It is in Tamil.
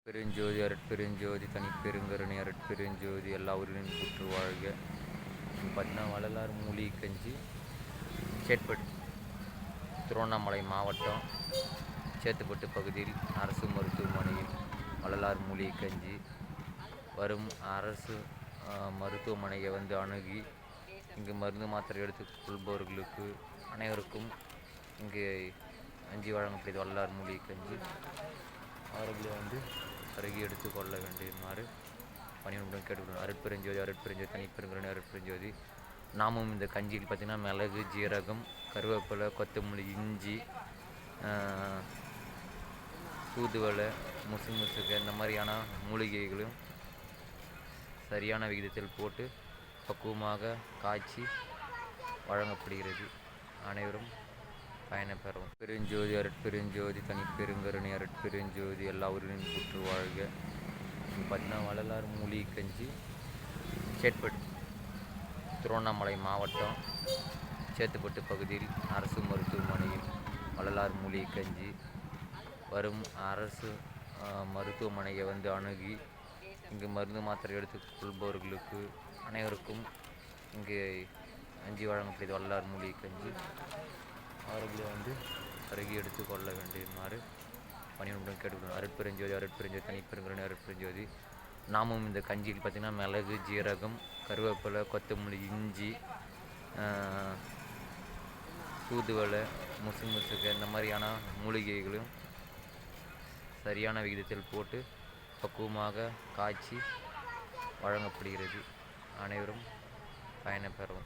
பெருஞ்சோதி அருட்பெருஞ்சோதி தனிப்பெருங்கருணை அருட்பெருஞ்சோதி எல்லா உயிரினும் புற்று வாழ்க. பார்த்தீங்கன்னா வள்ளலார் மூலிகை கஞ்சி சேட்பட்டு திருவண்ணாமலை மாவட்டம் சேத்துப்பட்டு பகுதியில் அரசு மருத்துவமனையில் வள்ளலார் மூலிகை கஞ்சி வரும் அரசு மருத்துவமனையை அணுகி இங்கு மருந்து மாத்திரை எடுத்துக்கொள்பவர்களுக்கு அனைவருக்கும் இங்கு கஞ்சி வழங்கப்படுது. வள்ளலார் மூலிகை கஞ்சி அவர்களை அருகே எடுத்துக்கொள்ள வேண்டுமாறு பணியுடன் கேட்டுக்கொள்ளும். அருட்பெருஞ்சோதி அருட்பெருஞ்சோதி தனிப்பெருங்கருணை அருட்பெருஞ்சோதி. நாமும் இந்த கஞ்சியில் பார்த்திங்கன்னா மிளகு, ஜீரகம், கருவேப்பிலை, கொத்தமல்லி, இஞ்சி, தூதுவளை, முசுமுசுக்கு இந்த மாதிரியான மூலிகைகளும் சரியான விகிதத்தில் போட்டு பக்குவமாக காய்ச்சி வழங்கப்படுகிறது. அனைவரும் பயணப்பெறவும். பெருஞ்சோதி அருட்பெருஞ்சோதி தனிப்பெருங்கருணை அருட்பெருஞ்சோதி எல்லா உயிரினும் புற்று வாழ்க. பார்த்தீங்கன்னா வள்ளலார் மூலிகை கஞ்சி சேட்பட்டு திருவண்ணாமலை மாவட்டம் சேத்துப்பட்டு பகுதியில் அரசு மருத்துவமனையில் வள்ளலார் மூலிகை கஞ்சி வரும் அரசு மருத்துவமனையை அணுகி இங்கு மருந்து மாத்திரை எடுத்துக்கொள்பவர்களுக்கு அனைவருக்கும் இங்கு கஞ்சி வழங்கப்படுது. வள்ளலார் மூலிகை கஞ்சி அவர்களை அருகே எடுத்துக்கொள்ள வேண்டுமாறு பணியுடன் கேட்டுக்கொள்ளும். அருட்பெருஞ்சோதி அருட்பெருஞ்சோதி தனிப்பெருங்கருணை அருட்பெருஞ்சோதி. நாமும் இந்த கஞ்சியில் பார்த்திங்கன்னா மிளகு, ஜீரகம், கருவேப்பிலை, கொத்தமல்லி, இஞ்சி, தூதுவளை, முசுமுசுக்கு இந்த மாதிரியான மூலிகைகளும் சரியான விகிதத்தில் போட்டு பக்குவமாக காய்ச்சி வழங்கப்படுகிறது. அனைவரும் பயணப்பெறவும்.